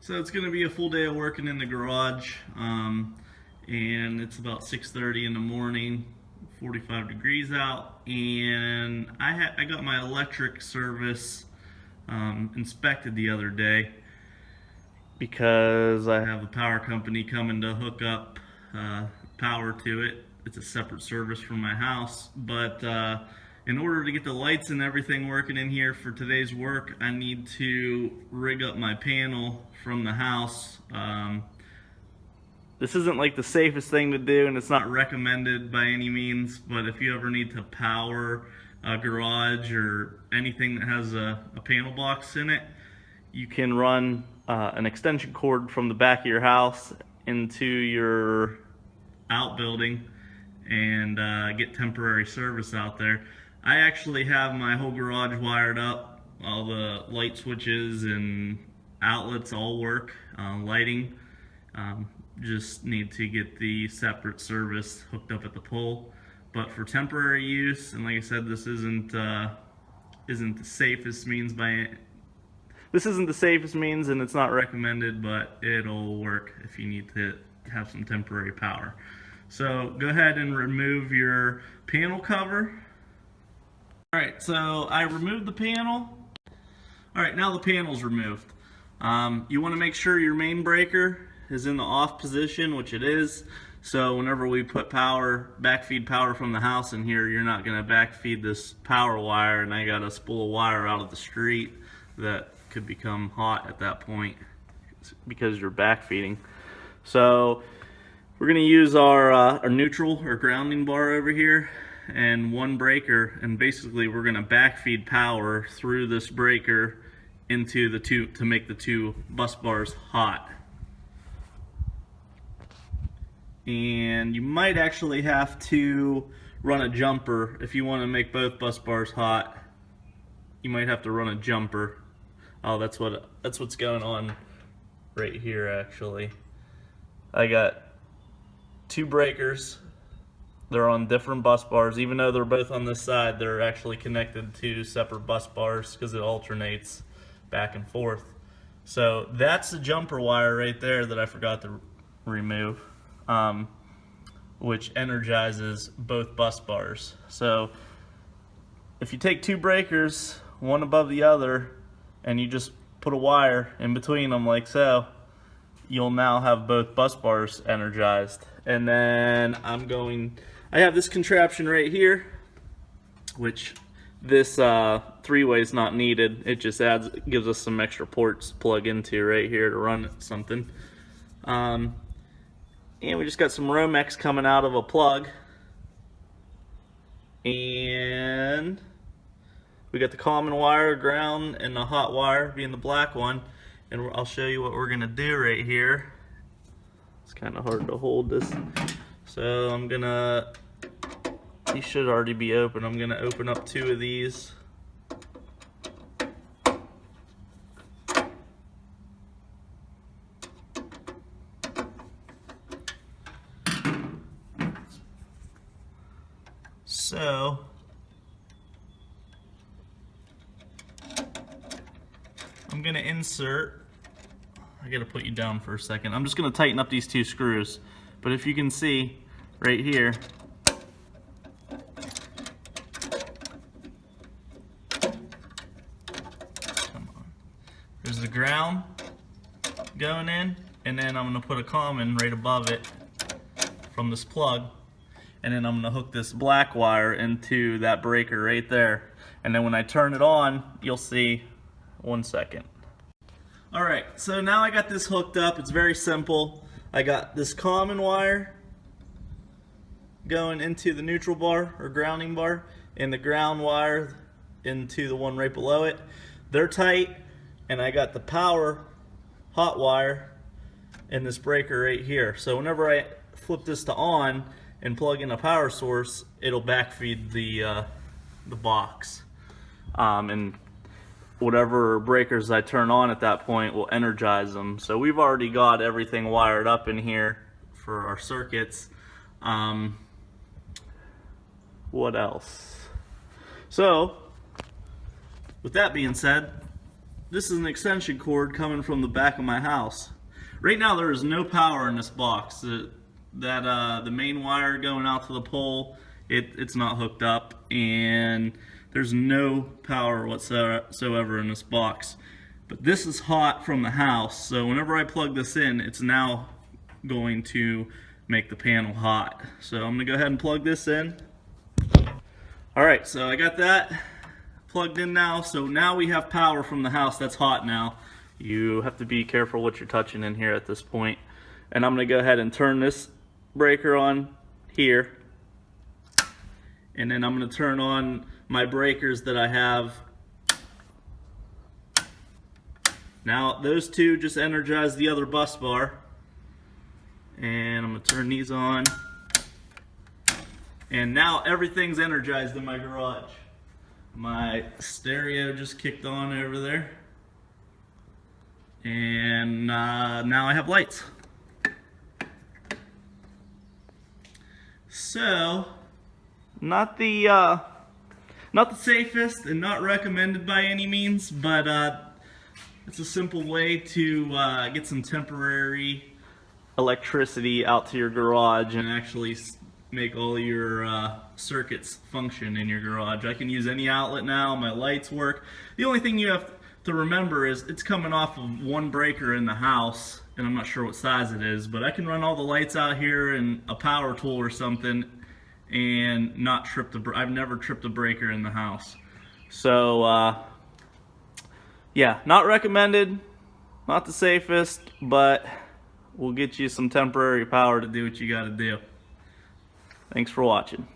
So it's going to be a full day of working in the garage, and it's about 6:30 in the morning, 45 degrees out, and I got my electric service inspected the other day because I have a power company coming to hook up power to it. It's a separate service from my house, but in order to get the lights and everything working in here for today's work, I need to rig up my panel from the house. This isn't like the safest thing to do, and it's not recommended by any means, but if you ever need to power a garage or anything that has a panel box in it, you can run an extension cord from the back of your house into your outbuilding and get temporary service out there. I actually have my whole garage wired up, all the light switches and outlets all work, lighting. Just need to get the separate service hooked up at the pole. But for temporary use, and like I said, this isn't the safest means and it's not recommended, but it'll work if you need to have some temporary power. So go ahead and remove your panel cover. Alright, so I removed the panel. Alright, now the panel's removed. You want to make sure your main breaker is in the off position, which it is. So whenever we put power, backfeed power from the house in here, you're not going to backfeed this power wire, and I got a spool of wire out of the street that could become hot at that point because you're backfeeding. So we're going to use our neutral or grounding bar over here and one breaker, and basically we're going to backfeed power through this breaker into the two to make the two bus bars hot. And you might actually have to run a jumper if you want to make both bus bars hot. You might have to run a jumper. Oh, that's what's going on right here actually. I got two breakers. They're on different bus bars. Even though they're both on this side, they're actually connected to separate bus bars because it alternates back and forth. So that's the jumper wire right there that I forgot to remove, which energizes both bus bars. So if you take two breakers, one above the other, and you just put a wire in between them like so, you'll now have both bus bars energized. And then I have this contraption right here, which this three-way is not needed. It just gives us some extra ports to plug into right here to run something. And we just got some Romex coming out of a plug. And we got the common wire, ground, and the hot wire being the black one. And I'll show you what we're gonna do right here. It's kind of hard to hold this. So these should already be open. I'm gonna open up two of these. So I'm gonna insert, I gotta put you down for a second. I'm just gonna tighten up these two screws. But if you can see right here, there's the ground going in, and then I'm going to put a common right above it from this plug, and then I'm going to hook this black wire into that breaker right there. And then when I turn it on, you'll see, one second. Alright, so now I got this hooked up. It's very simple. I got this common wire going into the neutral bar or grounding bar, and the ground wire into the one right below it. They're tight. And I got the power hot wire in this breaker right here. So whenever I flip this to on and plug in a power source, it'll backfeed the box. And whatever breakers I turn on at that point will energize them. So we've already got everything wired up in here for our circuits. What else? So with that being said, this is an extension cord coming from the back of my house. Right now there is no power in this box. The main wire going out to the pole, it's not hooked up, and there's no power whatsoever in this box. But this is hot from the house, so whenever I plug this in, it's now going to make the panel hot. So I'm gonna go ahead and plug this in. Alright, so I got that plugged in now, so now we have power from the house. That's hot now. You have to be careful what you're touching in here at this point. And I'm gonna go ahead and turn this breaker on here, and then I'm gonna turn on my breakers that I have. Now those two just energize the other bus bar, and I'm gonna turn these on, and now everything's energized in my garage. My stereo just kicked on over there, and now I have lights. So, not the safest and not recommended by any means, but it's a simple way to get some temporary electricity out to your garage and actually make all your circuits function in your garage. I can use any outlet now, my lights work. The only thing you have to remember is it's coming off of one breaker in the house, and I'm not sure what size it is, but I can run all the lights out here and a power tool or something and not trip I've never tripped a breaker in the house. So yeah, not recommended, not the safest, but we'll get you some temporary power to do what you gotta do. Thanks for watching.